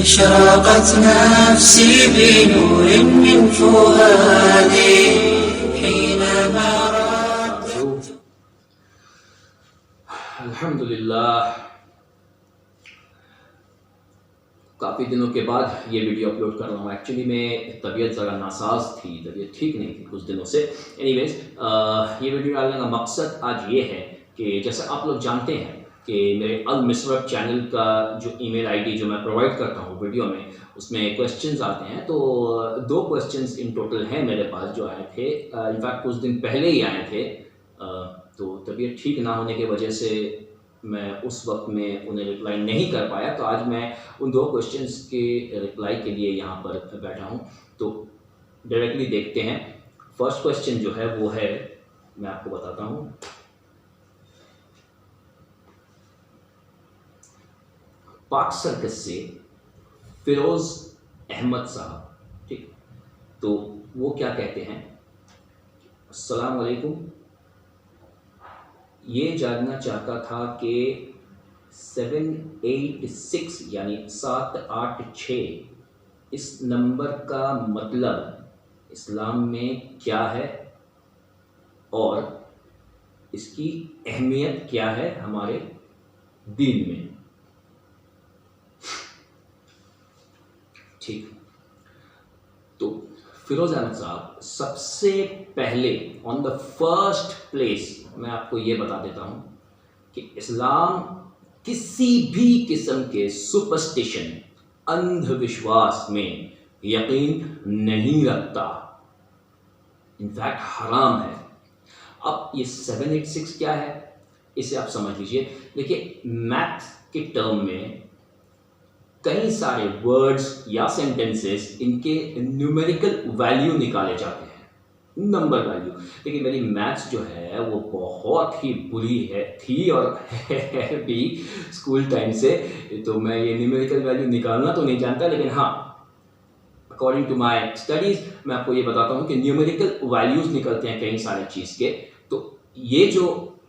أشرقت نفسي بنور من فؤادي حينما رددت. अल्हम्दुलिल्लाह, काफ़ी दिनों के बाद ये वीडियो अपलोड कर रहा हूँ। एक्चुअली मैं तबीयत ज़रा नासाज थी, तबीयत ठीक नहीं थी कुछ दिनों से। एनीवेज, ये वीडियो डालने का मकसद आज ये है कि जैसे आप लोग जानते हैं कि मेरे अल मिसरत चैनल का जो ईमेल आईडी जो मैं प्रोवाइड करता हूँ वीडियो में, उसमें क्वेश्चंस आते हैं। तो 2 क्वेश्चंस इन टोटल हैं मेरे पास जो आए थे। इनफैक्ट कुछ दिन पहले ही आए थे। तो तबीयत ठीक ना होने की वजह से मैं उस वक्त में उन्हें रिप्लाई नहीं कर पाया। तो आज मैं उन 2 क्वेश्चंस के रिप्लाई के लिए यहाँ पर बैठा हूँ। तो डायरेक्टली देखते हैं। फर्स्ट क्वेश्चन जो है वो है, मैं आपको बताता हूँ। पाक सर्कस से फिरोज अहमद साहब, ठीक, तो वो क्या कहते हैं, अस्सलाम वालेकुम, ये जानना चाहता था कि 786 यानी 786 इस नंबर का मतलब इस्लाम में क्या है और इसकी अहमियत क्या है हमारे दीन में। ठीक, तो फिरोज अहमद साहब, सबसे पहले ऑन द फर्स्ट प्लेस मैं आपको ये बता देता हूं कि इस्लाम किसी भी किस्म के सुपरस्टिशन, अंधविश्वास में यकीन नहीं रखता, इनफैक्ट हराम है। अब ये 786 क्या है, इसे आप समझ लीजिए। देखिए, मैथ्स के टर्म में कई सारे वर्ड्स या सेंटेंसेस, इनके न्यूमेरिकल वैल्यू निकाले जाते हैं, नंबर वैल्यू। लेकिन मेरी मैथ्स जो है वो बहुत ही बुरी है, थी और है भी स्कूल टाइम से। तो मैं ये न्यूमेरिकल वैल्यू निकालना तो नहीं जानता, लेकिन हाँ, अकॉर्डिंग टू माय स्टडीज़ मैं आपको ये बताता हूँ कि न्यूमेरिकल वैल्यूज़ निकलते हैं कई सारे चीज़ के। तो ये जो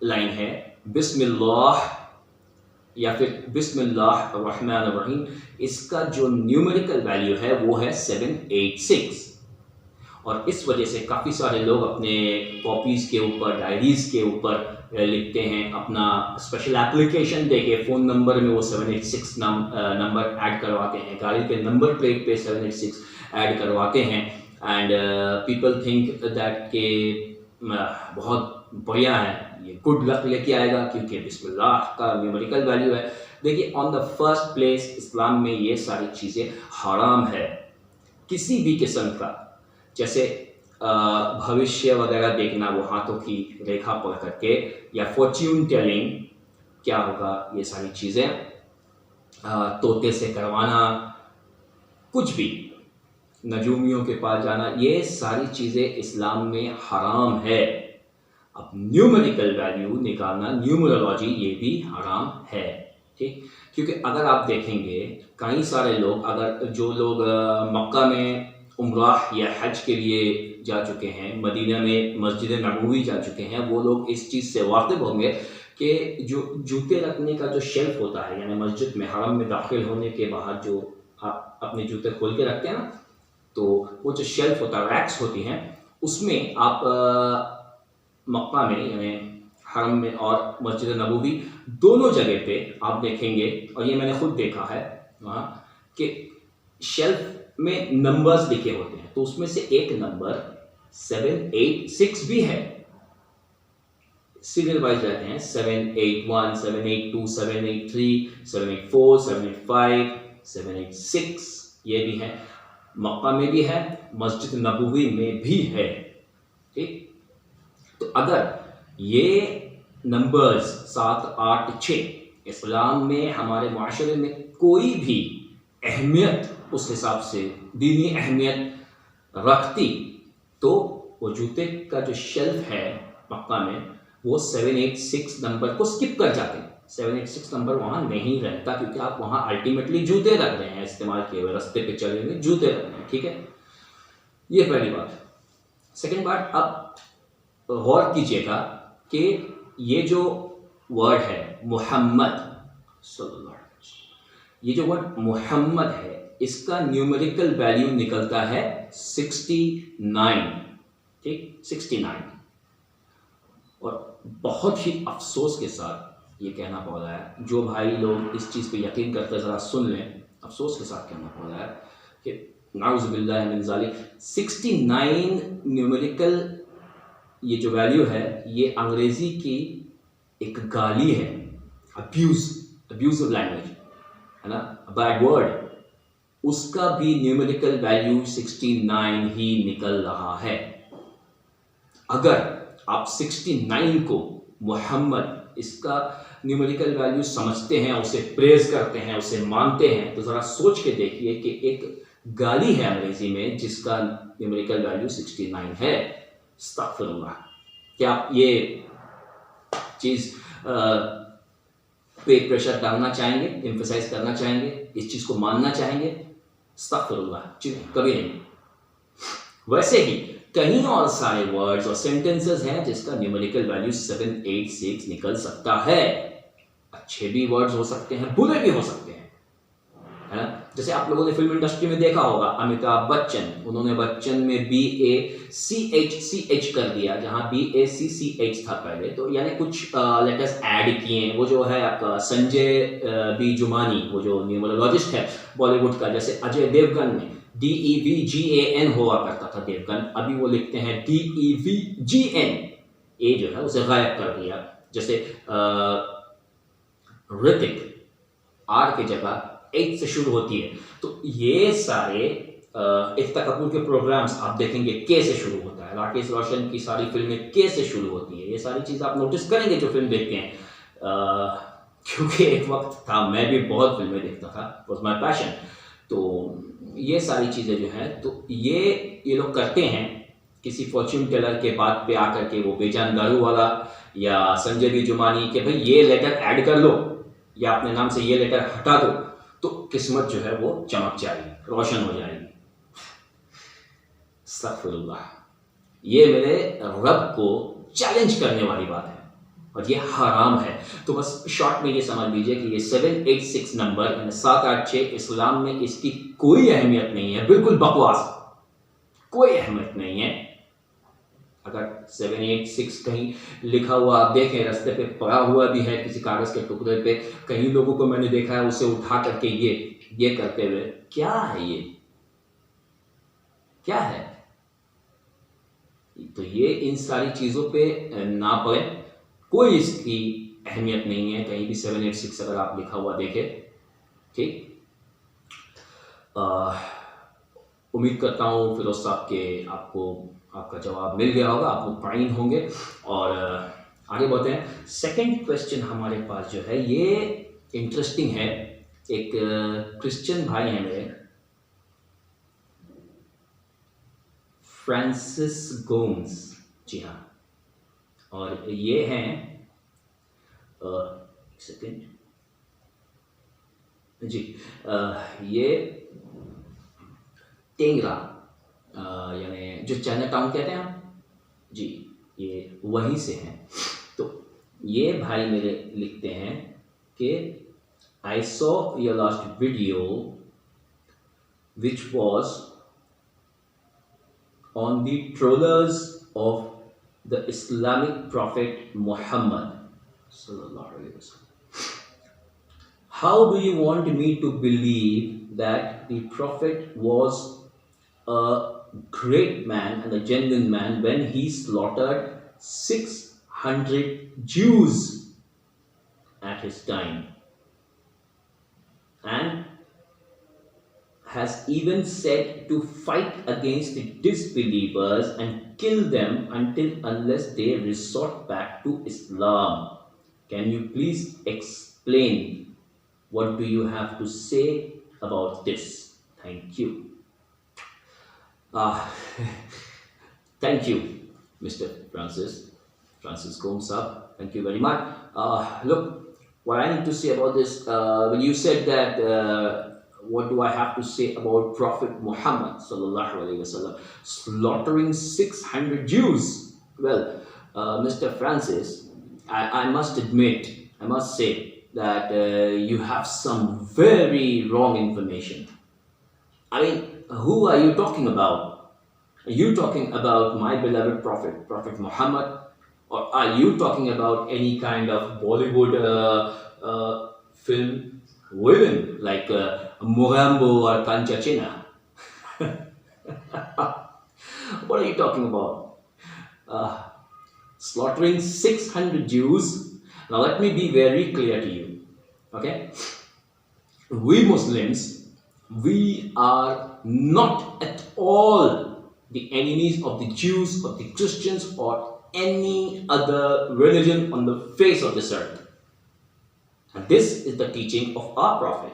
लाइन है, बिस्मिल्लाह या फिर बिस्मिल्लाहिर्रहमानिर्रहीम, इसका जो न्यूमेरिकल वैल्यू है वो है 786। और इस वजह से काफ़ी सारे लोग अपने कॉपीज़ के ऊपर, डायरीज़ के ऊपर लिखते हैं, अपना स्पेशल एप्लीकेशन देके फ़ोन नंबर में वो 786 नंबर ऐड करवाते हैं, गाड़ी के नंबर प्लेट पे 786 ऐड करवाते हैं। एंड पीपल थिंक दैट के बहुत बढ़िया है, ये गुड लक लेके आएगा क्योंकि बिस्मिल्लाह का न्यूमेरिकल वैल्यू है। देखिए, ऑन द फर्स्ट प्लेस इस्लाम में ये सारी चीज़ें हराम है किसी भी किस्म का। जैसे भविष्य वगैरह देखना, वो हाथों की रेखा पढ़ करके, या फॉर्च्यून टेलिंग क्या होगा, ये सारी चीज़ें, तोते से करवाना, कुछ भी, नजूमियों के पास जाना, ये सारी चीज़ें इस्लाम में हराम है। अब न्यूमेरिकल वैल्यू निकालना, न्यूमरोलॉजी, ये भी हराम है। ठीक, क्योंकि अगर आप देखेंगे कई सारे लोग, अगर जो लोग मक्का में उम्राह या हज के लिए जा चुके हैं, मदीना में मस्जिद नबवी जा चुके हैं, वो लोग इस चीज़ से वाकिफ़ होंगे कि जो जूते रखने का जो शेल्फ होता है, यानी मस्जिद में हरम में दाखिल होने के बाद जो आप अपने जूते खोल के रखते हैं ना, तो वो जो शेल्फ होता है, रैक्स होती हैं, उसमें आप मक्का में यानी हरम में और मस्जिद नबवी दोनों जगह पे आप देखेंगे, और ये मैंने खुद देखा है वहाँ, कि शेल्फ में नंबर्स लिखे होते हैं। तो उसमें से एक नंबर 786 भी है, सीरियल वाइज रहते हैं, 781, 782, 783, 784, 785, 786, ये भी है। मक्का में भी है, मस्जिद नबवी में भी है। ठीक, तो अगर ये नंबर्स 7, 8, 6 इस्लाम में, हमारे माशरे में कोई भी अहमियत, उस हिसाब से दीनी अहमियत रखती, तो वो जूते का जो शेल्फ है मक्का में, वो 786 नंबर को स्किप कर जाते हैं। 786 नंबर वहाँ नहीं रहता, क्योंकि आप वहाँ अल्टीमेटली जूते रख रहे हैं, इस्तेमाल किए हुए, रास्ते पे चले हुए जूते रख रहे हैं। ठीक है, ये पहली बात। सेकेंड बात, अब गौर कीजिएगा कि ये जो वर्ड है मोहम्मद सल्लल्लाहु अलैहि वसल्लम, ये जो वर्ड मोहम्मद है, इसका न्यूमेरिकल वैल्यू निकलता है 69। ठीक, 69। और बहुत ही अफसोस के साथ ये कहना पड़ रहा है, जो भाई लोग इस चीज़ पे यकीन करते हैं ज़रा सुन लें, अफसोस के साथ कहना पड़ रहा है कि नाउज़ुबिल्लाहि मिन ज़ालिक 69 न्यूमेरिकल ये जो वैल्यू है ये अंग्रेज़ी की एक गाली है, अब्यूज़िव लैंग्वेज है ना, बैड वर्ड, उसका भी न्यूमेरिकल वैल्यू 69 ही निकल रहा है। अगर आप 69 को मोहम्मद इसका न्यूमेरिकल वैल्यू समझते हैं, उसे प्रेज करते हैं, उसे मानते हैं, तो ज़रा सोच के देखिए कि एक गाली है अंग्रेजी में जिसका न्यूमेरिकल वैल्यू 69 है। अस्तगफिरुल्लाह। क्या आप ये चीज़ पे प्रेशर डालना चाहेंगे, एम्फसाइज करना चाहेंगे, इस चीज़ को मानना चाहेंगे? अस्तगफिरुल्लाह, कभी नहीं। वैसे ही कहीं और सारे वर्ड्स और सेंटेंसेस हैं जिसका न्यूमेरिकल वैल्यू 786 निकल सकता है। अच्छे भी वर्ड्स हो सकते हैं, बुरे भी हो सकते हैं, है ना। जैसे आप लोगों ने फिल्म इंडस्ट्री में देखा होगा, अमिताभ बच्चन, उन्होंने बच्चन में BACH कर दिया जहां BACCH था पहले, तो यानी कुछ लेटर्स ऐड किए। वो जो है आपका संजय बी जुमानी, वो जो न्यूमरोलॉजिस्ट है बॉलीवुड का, जैसे अजय देवगन में DEVGAN हुआ करता था देवगन, अभी वो लिखते हैं DEVGN, ए जो है उसे गायब कर दिया। जैसे ऋतिक आर की जगह H से शुरू होती है, तो ये सारे एकता कपूर के प्रोग्राम्स आप देखेंगे के से शुरू होता है, राकेश रोशन की सारी फिल्में के से शुरू होती है। ये सारी चीज़ आप नोटिस करेंगे जो फिल्म देखते हैं, क्योंकि एक वक्त था मैं भी बहुत फिल्में देखता था, वॉज माई पैशन। तो ये सारी चीज़ें जो हैं, तो ये लोग करते हैं किसी फॉर्च्यून टेलर के बात पे आकर के, वो बेजान दारू वाला या संजय बी जुमानी के भाई ये लेटर ऐड कर लो या अपने नाम से ये लेटर हटा दो, तो किस्मत जो है वो चमक जाएगी, रोशन हो जाएगी। अस्तगफिरुल्लाह, ये मेरे रब को चैलेंज करने वाली बात है और ये हराम है। तो बस शॉर्ट में ये समझ लीजिए कि ये 786 नंबर 786 इस्लाम में इसकी कोई अहमियत नहीं है, बिल्कुल बकवास, कोई अहमियत नहीं है। अगर 786 कहीं लिखा हुआ आप देखें, रास्ते पे पड़ा हुआ भी है किसी कागज के टुकड़े पे, कई लोगों को मैंने देखा है उसे उठा करके ये करते हुए, क्या है ये, क्या है? तो ये इन सारी चीजों पे ना पड़े, कोई इसकी अहमियत नहीं है। कहीं भी 786 अगर आप लिखा हुआ देखे, ठीक। उम्मीद करता हूँ फिरोज साहब के आपका जवाब मिल गया होगा, आप मुतमईन होंगे। और आगे बढ़ते हैं। सेकंड क्वेश्चन हमारे पास जो है ये इंटरेस्टिंग है। एक क्रिश्चियन भाई हैं मेरे, फ्रांसिस गोम्स, जी हाँ, और ये हैं एक सेकेंड जी, ये टेंगरा यानी जो चाइना टाउन कहते हैं हम जी, ये वहीं से हैं। तो ये भाई मेरे लिखते हैं कि I saw your last video which was on the trollers of the Islamic prophet Muhammad sallallahu alaihi wasallam. How do you want me to believe that the prophet was a great man and a genuine man when he slaughtered 600 Jews at his time and has even said to fight against the disbelievers and kill them unless they resort back to Islam? Can you please explain what do you have to say about this? Thank you. Thank you, Mr. Francis Gomes, sir. Thank you very much. Look, what I need to say about this, when you said that what do I have to say about Prophet Muhammad sallallahu alaihi wasallam slaughtering 600 Jews? Well, Mr. Francis, I must admit, I must say that you have some very wrong information. I mean, who are you talking about? Are you talking about my beloved Prophet, Prophet Muhammad, or are you talking about any kind of Bollywood film villain like Mogambo or Kanchachina? What are you talking about? Uh, Slaughtering 600 Jews. Now, let me be very clear to you. Okay? We Muslims, we are not at all the enemies of the Jews or the Christians or any other religion on the face of this earth. And this is the teaching of our Prophet.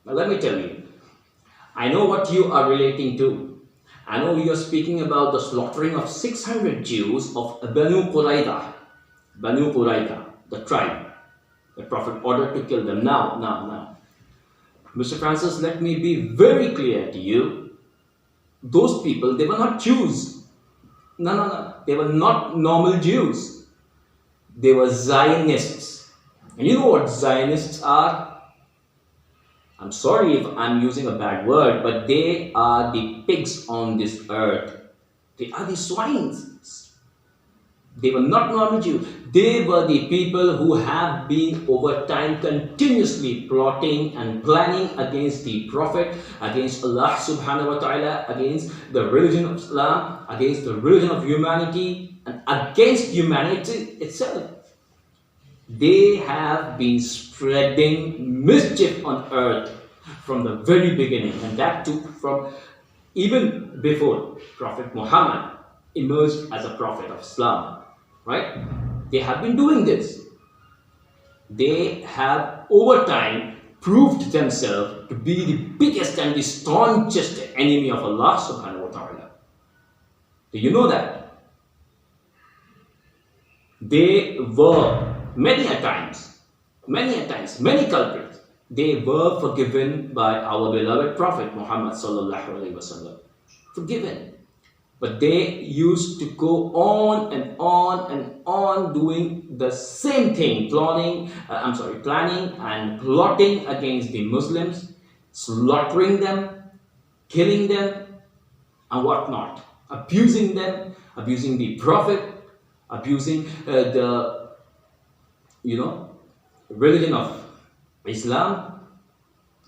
Now, let me tell you, I know what you are relating to. I know you are speaking about the slaughtering of 600 Jews of Banu Qurayza, the tribe. The Prophet ordered to kill them. Now. Mr. Francis, let me be very clear to you. Those people, they were not Jews. No. They were not normal Jews. They were Zionists. And you know what Zionists are? I'm sorry if I'm using a bad word, but they are the pigs on this earth. They are the swines. They were not normal Jews. They were the people who have been over time continuously plotting and planning against the Prophet, against Allah subhanahu wa ta'ala, against the religion of Islam, against the religion of humanity, and against humanity itself. They have been spreading mischief on earth from the very beginning, and that too from even before Prophet Muhammad emerged as a prophet of Islam, right? They have been doing this. They have over time proved themselves to be the biggest and the staunchest enemy of Allah subhanahu wa ta'ala. Do you know that? They were many times, many culprits, they were forgiven by our beloved Prophet Muhammad sallallahu alaihi wasallam. Forgiven. But they used to go on and on doing the same thing, planning and plotting against the Muslims, slaughtering them, killing them, and whatnot, abusing them, abusing the Prophet, abusing the religion of Islam,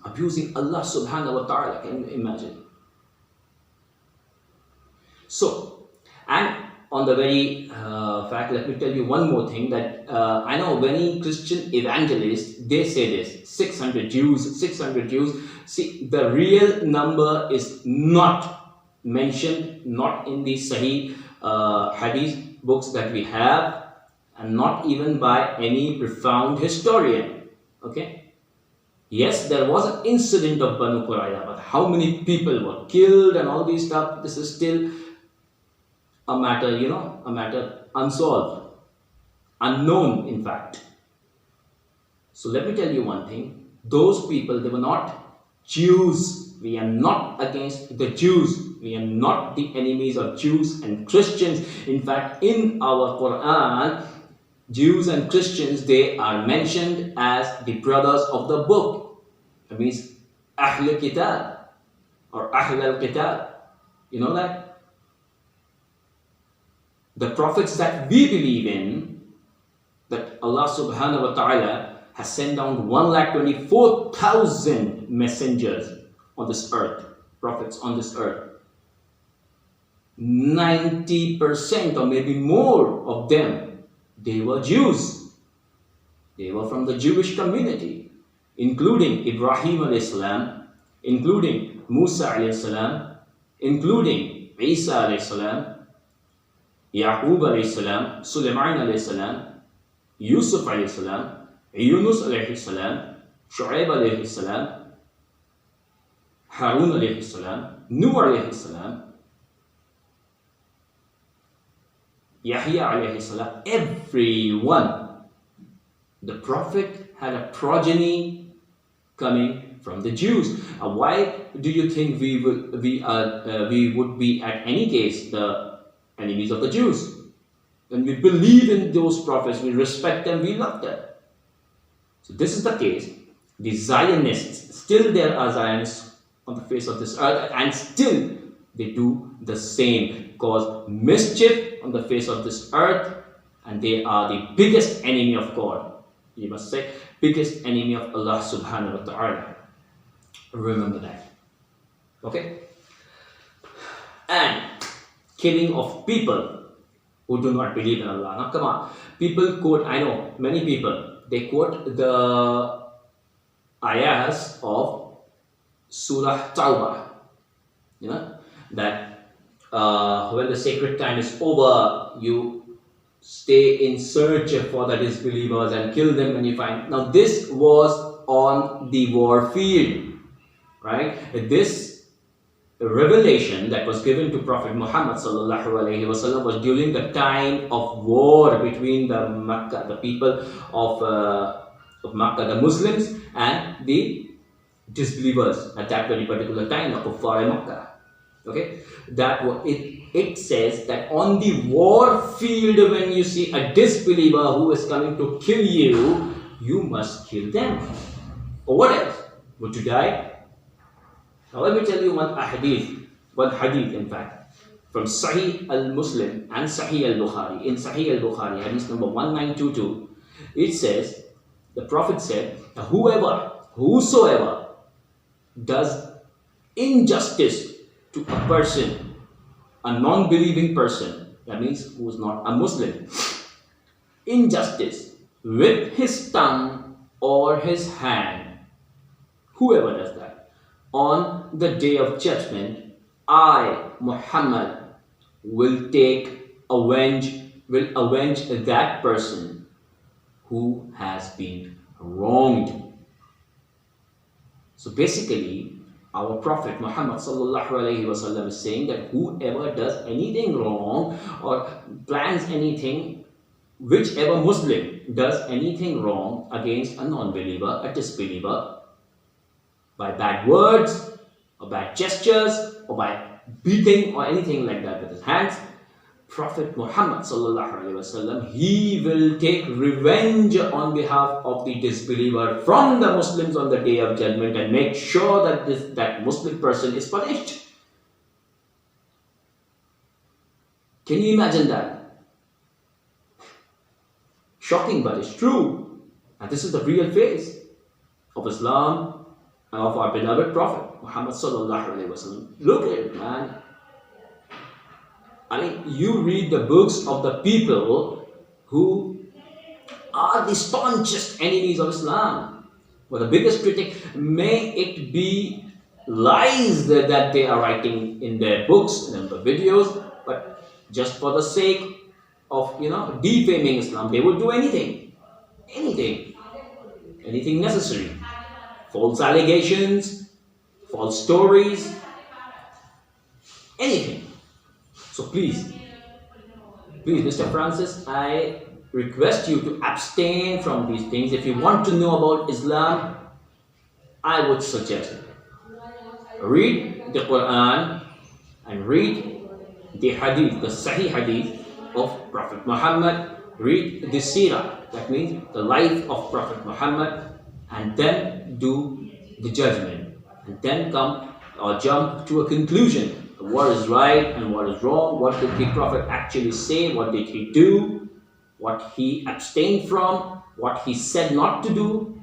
abusing Allah subhanahu wa ta'ala. Can you imagine? So, and on the very fact, let me tell you one more thing, that I know many Christian evangelists, they say this, 600 Jews. See, the real number is not mentioned, not in the Sahih Hadith books that we have, and not even by any profound historian. Okay? Yes, there was an incident of Banu Qurayza, but how many people were killed and all these stuff, this is still a matter unsolved, unknown in fact. So let me tell you one thing, those people, they were not Jews. We are not against the Jews. We are not the enemies of Jews and Christians. In fact, in our Quran, Jews and Christians, they are mentioned as the brothers of the book. That means Ahl Kitab or Ahl al-Kitab. You know that? The prophets that we believe in, that Allah subhanahu wa ta'ala has sent down 124,000 messengers on this earth, prophets on this earth. 90% or maybe more of them, they were Jews. They were from the Jewish community, including Ibrahim alayhi salam, including Musa alayhi salam, including Isa alayhi salam, Yaqub alayhi salam, Sulaiman alayhi salam, Yusuf alayhi salam, Yunus alayhi salam, Shu'aib alayhi salam, Harun alayhi salam, Nuh alayhi salam, Yahya alayhi salam, everyone. The Prophet had a progeny coming from the Jews. Why do you think we would be at any case the enemies of the Jews? When we believe in those prophets, we respect them, we love them. So this is the case. The Zionists, still there are Zionists on the face of this earth, and still they do the same, cause mischief on the face of this earth, and they are the biggest enemy of God. You must say, biggest enemy of Allah subhanahu wa ta'ala. Remember that. Okay? And killing of people who do not believe in Allah. Now come on. People quote, I know many people, they quote the ayahs of Surah Tawbah. You know, that when the sacred time is over, you stay in search for the disbelievers and kill them when you find. Now this was on the war field, right? This revelation that was given to Prophet Muhammad sallallahu alaihi wasallam was during the time of war between the people of Makkah, the Muslims, and the disbelievers at that very particular time, the Kuffar Makkah. Okay, that it says that on the war field, when you see a disbeliever who is coming to kill you, you must kill them. Or what else? Would you die? Now let me tell you one hadith in fact, from Sahih al-Muslim and Sahih al-Bukhari. In Sahih al-Bukhari, hadith number 1922, it says, the Prophet said, whosoever does injustice to a person, a non-believing person, that means who is not a Muslim, injustice with his tongue or his hand, whoever does that, on the day of judgment, I, Muhammad, will avenge that person who has been wronged. So basically, our Prophet Muhammad sallallahu alaihi wasallam is saying that whoever does anything wrong or plans anything, whichever Muslim does anything wrong against a non-believer, a disbeliever, by bad words or bad gestures or by beating or anything like that with his hands, Prophet Muhammad sallallahu alaihi wasallam, he will take revenge on behalf of the disbeliever from the Muslims on the day of judgment and make sure that that Muslim person is punished. Can you imagine that? Shocking, but it's true. And this is the real face of Islam and of our beloved Prophet Muhammad sallallahu alaihi wasallam. Look at it, man. I mean, you read the books of the people who are the staunchest enemies of Islam. Well, the biggest critic, may it be lies that they are writing in their books and in the videos, but just for the sake of, defaming Islam, they would do anything necessary. False allegations, false stories, anything. So please, Mr. Francis, I request you to abstain from these things. If you want to know about Islam, I would suggest read the Quran and read the hadith, the Sahih hadith of Prophet Muhammad. Read the Seerah, that means the life of Prophet Muhammad, and then do the judgment, and then come or jump to a conclusion. What is right and what is wrong? What did the Prophet actually say? What did he do? What he abstained from? What he said not to do?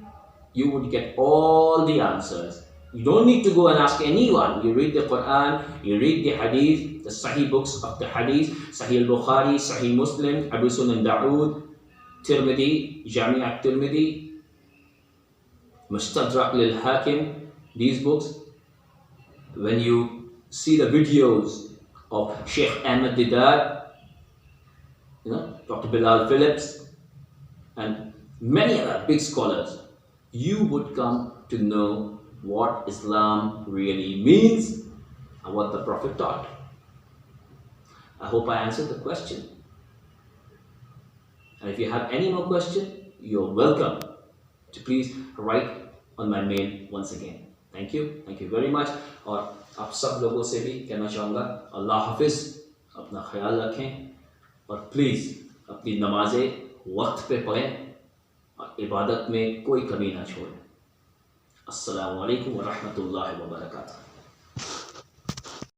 You would get all the answers. You don't need to go and ask anyone. You read the Quran, you read the Hadith, the Sahih books of the Hadith, Sahih al-Bukhari, Sahih Muslim, Abu Sunan Dawud, Tirmidhi, Jami' al-Tirmidhi, Mustadrak lil-Hakim, these books. When you see the videos of Sheikh Ahmed Deedat, Dr. Bilal Phillips, and many other big scholars, you would come to know what Islam really means and what the Prophet taught. I hope I answered the question. And if you have any more questions, you're welcome to please write on my mail once again. Thank you very much. और आप सब लोगों से भी कहना चाहूँगा, अल्लाह हाफिज़, अपना ख्याल रखें और प्लीज़ अपनी नमाज़ें वक्त पे पढ़ें और इबादत में कोई कमी ना छोड़ें। अस्सलामु अलैकुम व रहमतुल्लाहि व बरकातुहू।